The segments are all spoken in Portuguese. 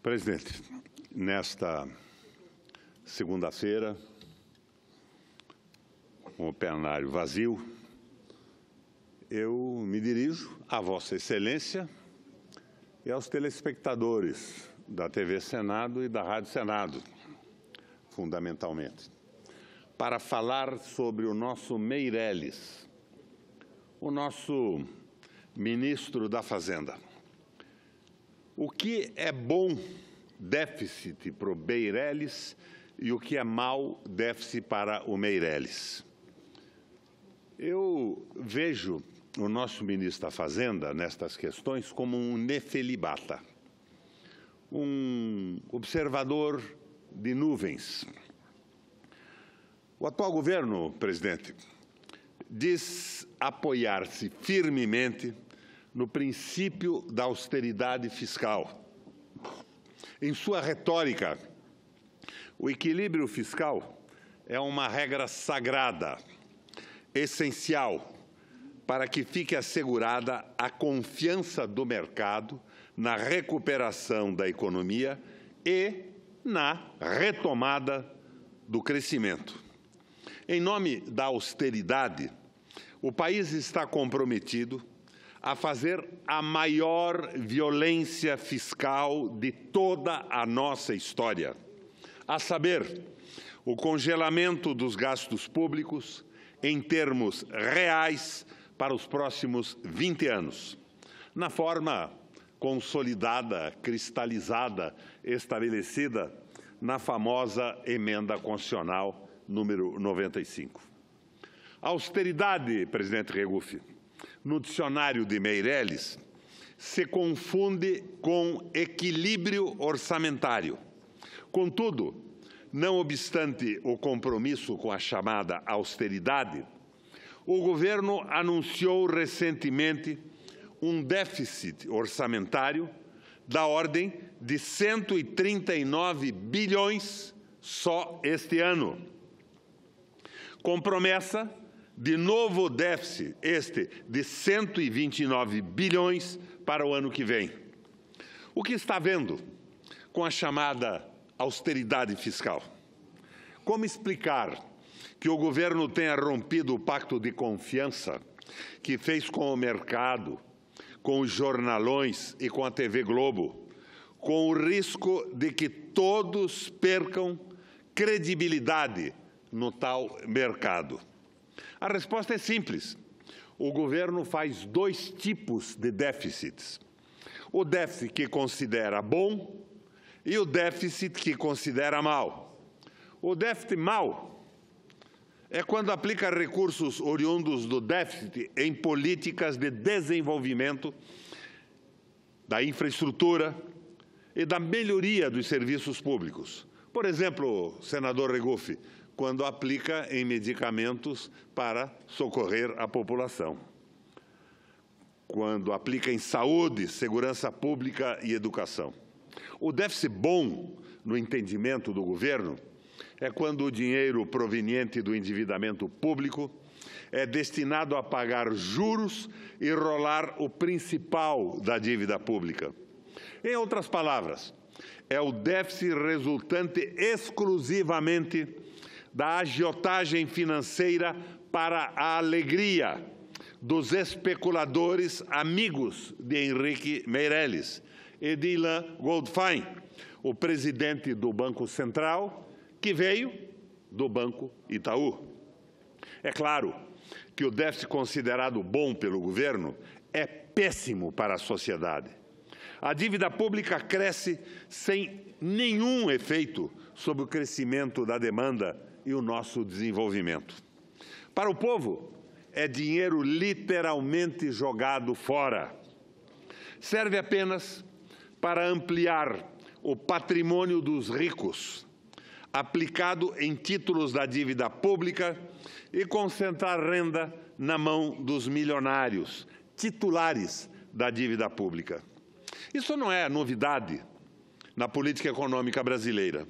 Presidente, nesta segunda-feira, com o plenário vazio, eu me dirijo a Vossa Excelência e aos telespectadores da TV Senado e da Rádio Senado, fundamentalmente, para falar sobre o nosso Meirelles, o nosso ministro da Fazenda. O que é bom déficit para o Meirelles e o que é mau déficit para o Meirelles? Eu vejo o nosso ministro da Fazenda, nestas questões, como um nefelibata, um observador de nuvens. O atual governo, presidente, diz apoiar-se firmemente no princípio da austeridade fiscal. Em sua retórica, o equilíbrio fiscal é uma regra sagrada, essencial, para que fique assegurada a confiança do mercado na recuperação da economia e na retomada do crescimento. Em nome da austeridade, o país está comprometido a fazer a maior violência fiscal de toda a nossa história, a saber, o congelamento dos gastos públicos em termos reais para os próximos 20 anos, na forma consolidada, cristalizada, estabelecida na famosa Emenda Constitucional número 95. A austeridade, presidente Regufe, no dicionário de Meirelles, se confunde com equilíbrio orçamentário. Contudo, não obstante o compromisso com a chamada austeridade, o governo anunciou recentemente um déficit orçamentário da ordem de 139 bilhões só este ano, com promessa de novo déficit, de 129 bilhões para o ano que vem. O que está havendo com a chamada austeridade fiscal? Como explicar que o governo tenha rompido o pacto de confiança que fez com o mercado, com os jornalões e com a TV Globo, com o risco de que todos percam credibilidade no tal mercado? A resposta é simples. O governo faz dois tipos de déficits. O déficit que considera bom e o déficit que considera mau. O déficit mau é quando aplica recursos oriundos do déficit em políticas de desenvolvimento da infraestrutura e da melhoria dos serviços públicos. Por exemplo, senador Regufe, quando aplica em medicamentos para socorrer a população, quando aplica em saúde, segurança pública e educação. O déficit bom, no entendimento do governo, é quando o dinheiro proveniente do endividamento público é destinado a pagar juros e rolar o principal da dívida pública. Em outras palavras, é o déficit resultante exclusivamente da agiotagem financeira para a alegria dos especuladores amigos de Henrique Meirelles e de Ilan Goldfein, o presidente do Banco Central, que veio do Banco Itaú. É claro que o déficit considerado bom pelo governo é péssimo para a sociedade. A dívida pública cresce sem nenhum efeito sobre o crescimento da demanda e o nosso desenvolvimento. Para o povo, é dinheiro literalmente jogado fora. Serve apenas para ampliar o patrimônio dos ricos, aplicado em títulos da dívida pública e concentrar renda na mão dos milionários, titulares da dívida pública. Isso não é novidade na política econômica brasileira.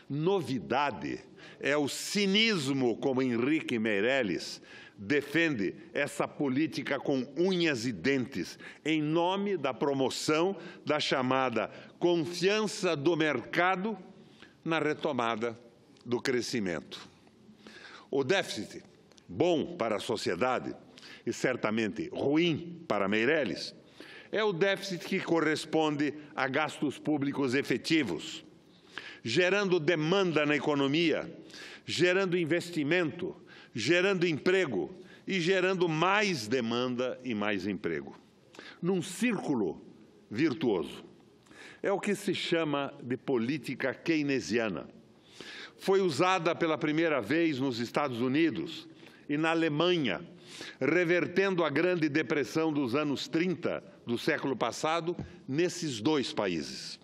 Novidade é o cinismo como Henrique Meirelles defende essa política com unhas e dentes, em nome da promoção da chamada confiança do mercado na retomada do crescimento. O déficit, bom para a sociedade e certamente ruim para Meirelles, é o déficit que corresponde a gastos públicos efetivos, gerando demanda na economia, gerando investimento, gerando emprego e gerando mais demanda e mais emprego. Num círculo virtuoso. É o que se chama de política keynesiana. Foi usada pela primeira vez nos Estados Unidos e na Alemanha, revertendo a Grande Depressão dos anos 30 do século passado nesses dois países.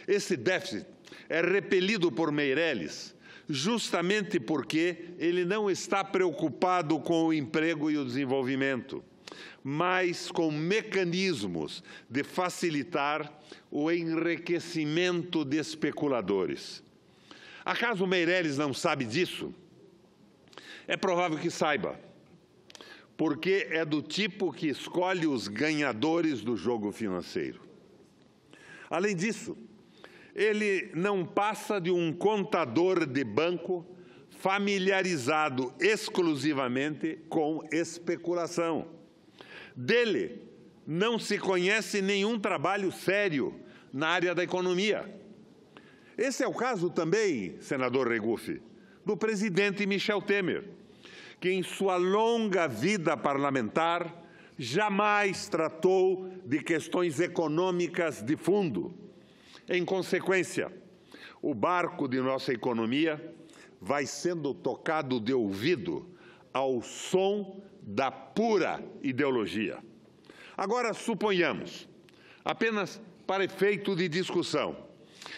Esse déficit é repelido por Meirelles justamente porque ele não está preocupado com o emprego e o desenvolvimento, mas com mecanismos de facilitar o enriquecimento de especuladores. Acaso Meirelles não sabe disso? É provável que saiba, porque é do tipo que escolhe os ganhadores do jogo financeiro. Além disso, ele não passa de um contador de banco familiarizado exclusivamente com especulação. Dele não se conhece nenhum trabalho sério na área da economia. Esse é o caso também, senador Regufe, do presidente Michel Temer, que em sua longa vida parlamentar jamais tratou de questões econômicas de fundo. Em consequência, o barco de nossa economia vai sendo tocado de ouvido ao som da pura ideologia. Agora, suponhamos, apenas para efeito de discussão,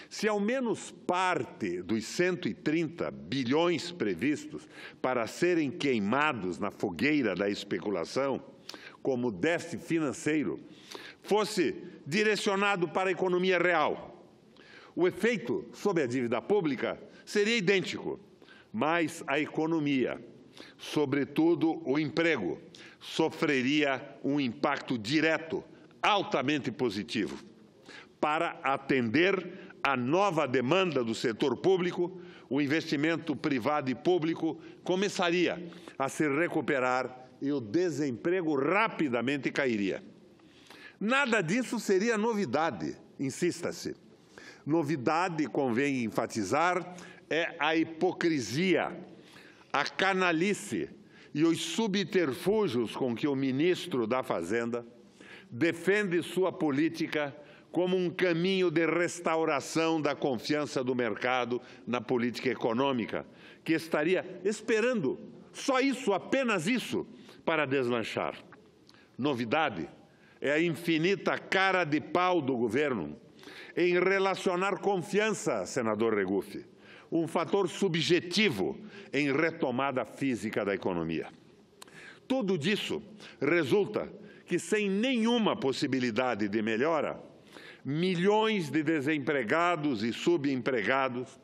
se ao menos parte dos 130 bilhões previstos para serem queimados na fogueira da especulação, como déficit financeiro, fosse direcionado para a economia real, o efeito sobre a dívida pública seria idêntico, mas a economia, sobretudo o emprego, sofreria um impacto direto, altamente positivo. Para atender à nova demanda do setor público, o investimento privado e público começaria a se recuperar e o desemprego rapidamente cairia. Nada disso seria novidade, insista-se. Novidade, convém enfatizar, é a hipocrisia, a canalice e os subterfúgios com que o ministro da Fazenda defende sua política como um caminho de restauração da confiança do mercado na política econômica, que estaria esperando só isso, apenas isso, para deslanchar. Novidade é a infinita cara de pau do governo em relacionar confiança, senador Regufe, um fator subjetivo em retomada física da economia. Tudo disso resulta que, sem nenhuma possibilidade de melhora, milhões de desempregados e subempregados,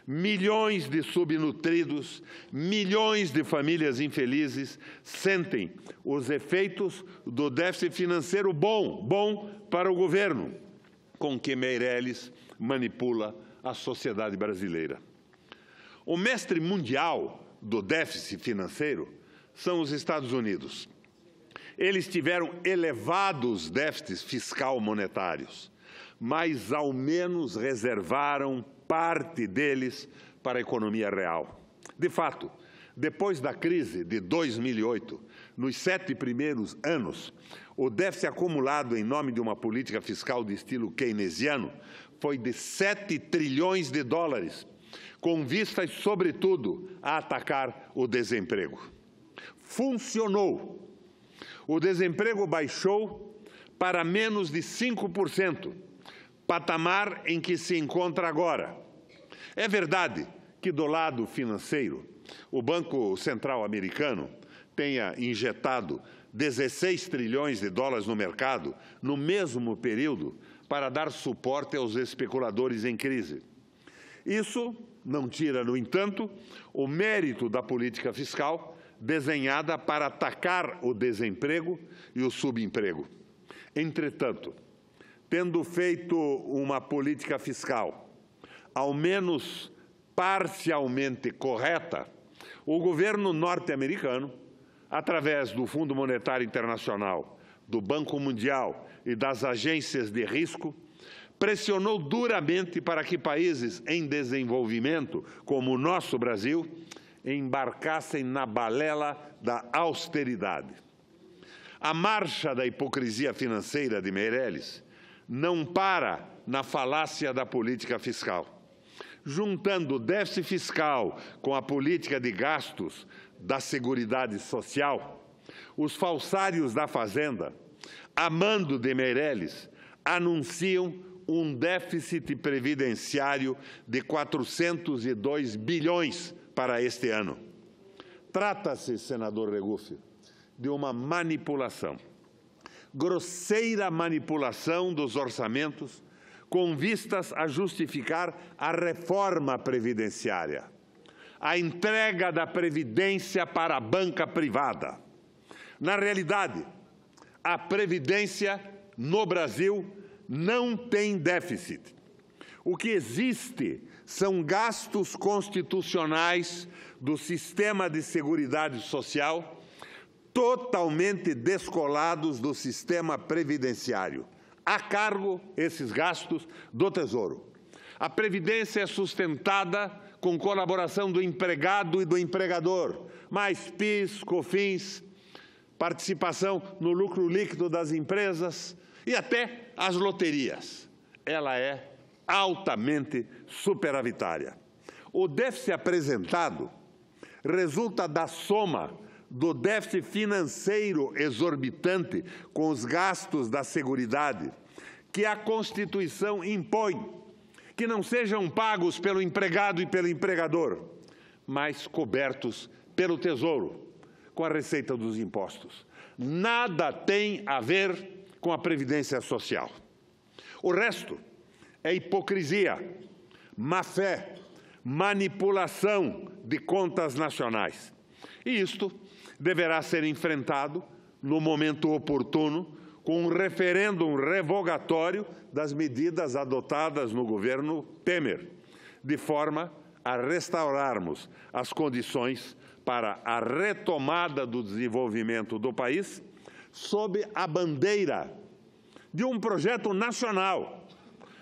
milhões de subnutridos, milhões de famílias infelizes sentem os efeitos do déficit financeiro bom para o governo, com que Meirelles manipula a sociedade brasileira. O mestre mundial do déficit financeiro são os Estados Unidos. Eles tiveram elevados déficits fiscal-monetários, mas ao menos reservaram parte deles para a economia real. De fato, depois da crise de 2008, nos 7 primeiros anos, o déficit acumulado em nome de uma política fiscal de estilo keynesiano foi de 7 trilhões de dólares, com vistas, sobretudo, a atacar o desemprego. Funcionou. O desemprego baixou para menos de 5%, patamar em que se encontra agora. É verdade que, do lado financeiro, o Banco Central americano tenha injetado 16 trilhões de dólares no mercado no mesmo período para dar suporte aos especuladores em crise. Isso não tira, no entanto, o mérito da política fiscal desenhada para atacar o desemprego e o subemprego. Entretanto, tendo feito uma política fiscal, ao menos parcialmente correta, o governo norte-americano, através do Fundo Monetário Internacional, do Banco Mundial e das agências de risco, pressionou duramente para que países em desenvolvimento, como o nosso Brasil, embarcassem na balela da austeridade. A marcha da hipocrisia financeira de Meirelles não para na falácia da política fiscal. Juntando o déficit fiscal com a política de gastos da Seguridade Social, os falsários da Fazenda, a mando de Meirelles, anunciam um déficit previdenciário de 402 bilhões para este ano. Trata-se, senador Regufe, de uma manipulação, grosseira manipulação dos orçamentos com vistas a justificar a reforma previdenciária, a entrega da Previdência para a banca privada. Na realidade, a Previdência no Brasil não tem déficit. O que existe são gastos constitucionais do sistema de seguridade social totalmente descolados do sistema previdenciário. A cargo, esses gastos, do Tesouro. A Previdência é sustentada com colaboração do empregado e do empregador, mais PIS, COFINS, participação no lucro líquido das empresas e até as loterias. Ela é altamente superavitária. O déficit apresentado resulta da soma do déficit financeiro exorbitante com os gastos da Seguridade, que a Constituição impõe que não sejam pagos pelo empregado e pelo empregador, mas cobertos pelo Tesouro, com a receita dos impostos. Nada tem a ver com a Previdência Social. O resto é hipocrisia, má-fé, manipulação de contas nacionais. E isto deverá ser enfrentado no momento oportuno com um referêndum revogatório das medidas adotadas no governo Temer, de forma a restaurarmos as condições para a retomada do desenvolvimento do país sob a bandeira de um projeto nacional,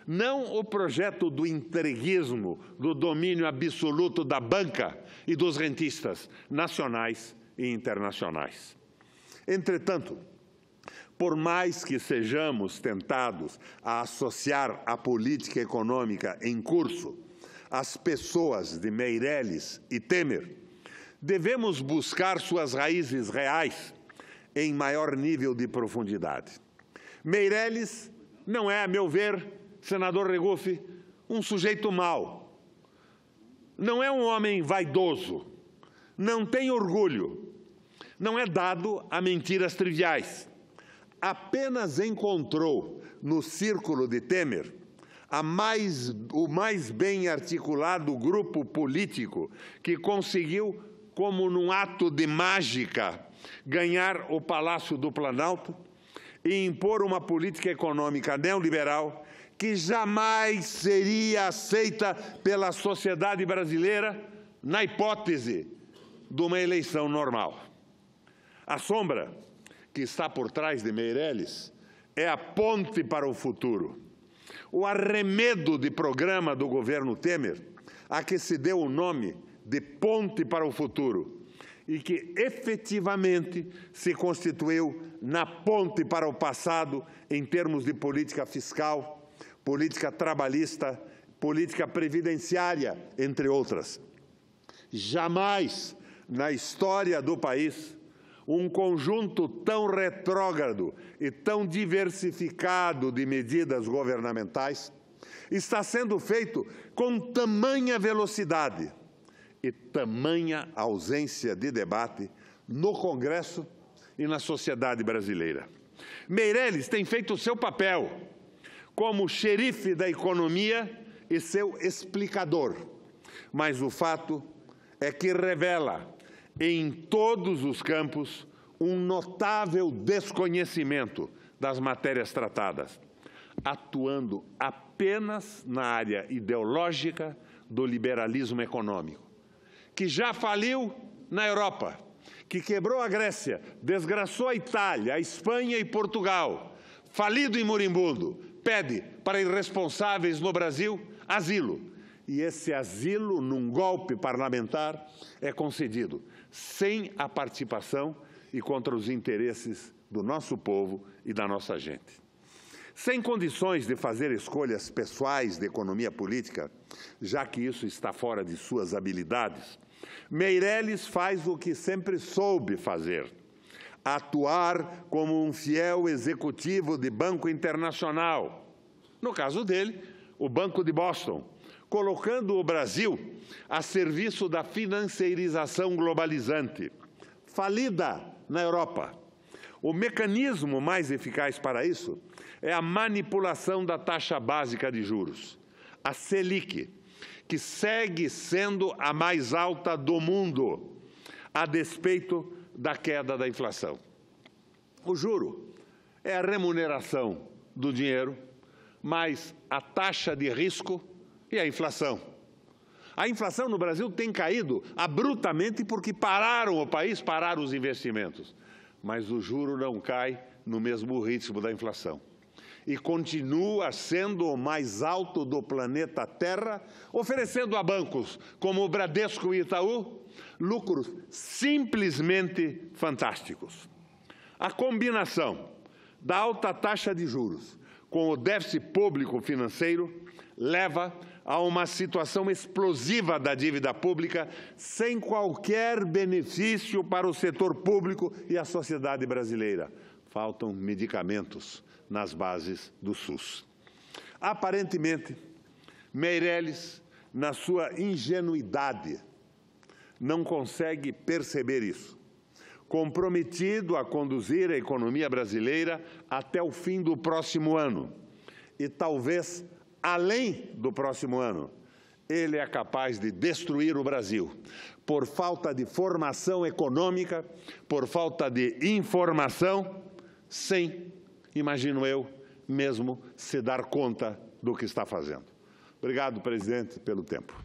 não o projeto do entreguismo, do domínio absoluto da banca e dos rentistas nacionais e internacionais. Entretanto, por mais que sejamos tentados a associar a política econômica em curso às pessoas de Meirelles e Temer, devemos buscar suas raízes reais em maior nível de profundidade. Meirelles não é, a meu ver, senador Regufe, um sujeito mau. Não é um homem vaidoso, não tem orgulho, não é dado a mentiras triviais. Apenas encontrou no círculo de Temer o mais bem articulado grupo político que conseguiu, como num ato de mágica, ganhar o Palácio do Planalto e impor uma política econômica neoliberal que jamais seria aceita pela sociedade brasileira na hipótese de uma eleição normal. A sombra que está por trás de Meirelles é a ponte para o futuro. O arremedo de programa do governo Temer, a que se deu o nome de Ponte para o Futuro, e que efetivamente se constituiu na ponte para o passado em termos de política fiscal, política trabalhista, política previdenciária, entre outras. Jamais na história do país um conjunto tão retrógrado e tão diversificado de medidas governamentais está sendo feito com tamanha velocidade e tamanha ausência de debate no Congresso e na sociedade brasileira. Meirelles tem feito o seu papel como xerife da economia e seu explicador, mas o fato é que revela em todos os campos um notável desconhecimento das matérias tratadas. atuando apenas na área ideológica do liberalismo econômico, que já faliu na Europa, que quebrou a Grécia, desgraçou a Itália, a Espanha e Portugal, falido e moribundo, pede para irresponsáveis no Brasil asilo. E esse asilo, num golpe parlamentar, é concedido sem a participação e contra os interesses do nosso povo e da nossa gente. Sem condições de fazer escolhas pessoais de economia política, já que isso está fora de suas habilidades, Meirelles faz o que sempre soube fazer: atuar como um fiel executivo de banco internacional. No caso dele, o Banco de Boston, colocando o Brasil a serviço da financeirização globalizante, falida na Europa. O mecanismo mais eficaz para isso é a manipulação da taxa básica de juros, a Selic, que segue sendo a mais alta do mundo, a despeito da queda da inflação. O juro é a remuneração do dinheiro, mais a taxa de risco e a inflação. A inflação no Brasil tem caído abruptamente porque pararam o país, pararam os investimentos. Mas o juro não cai no mesmo ritmo da inflação. E continua sendo o mais alto do planeta Terra, oferecendo a bancos como o Bradesco e Itaú lucros simplesmente fantásticos. A combinação da alta taxa de juros com o déficit público financeiro leva a uma situação explosiva da dívida pública, sem qualquer benefício para o setor público e a sociedade brasileira. Faltam medicamentos nas bases do SUS. Aparentemente, Meirelles, na sua ingenuidade, não consegue perceber isso. Comprometido a conduzir a economia brasileira até o fim do próximo ano e talvez além do próximo ano, ele é capaz de destruir o Brasil por falta de formação econômica, por falta de informação, sem, imagino eu, mesmo se dar conta do que está fazendo. Obrigado, presidente, pelo tempo.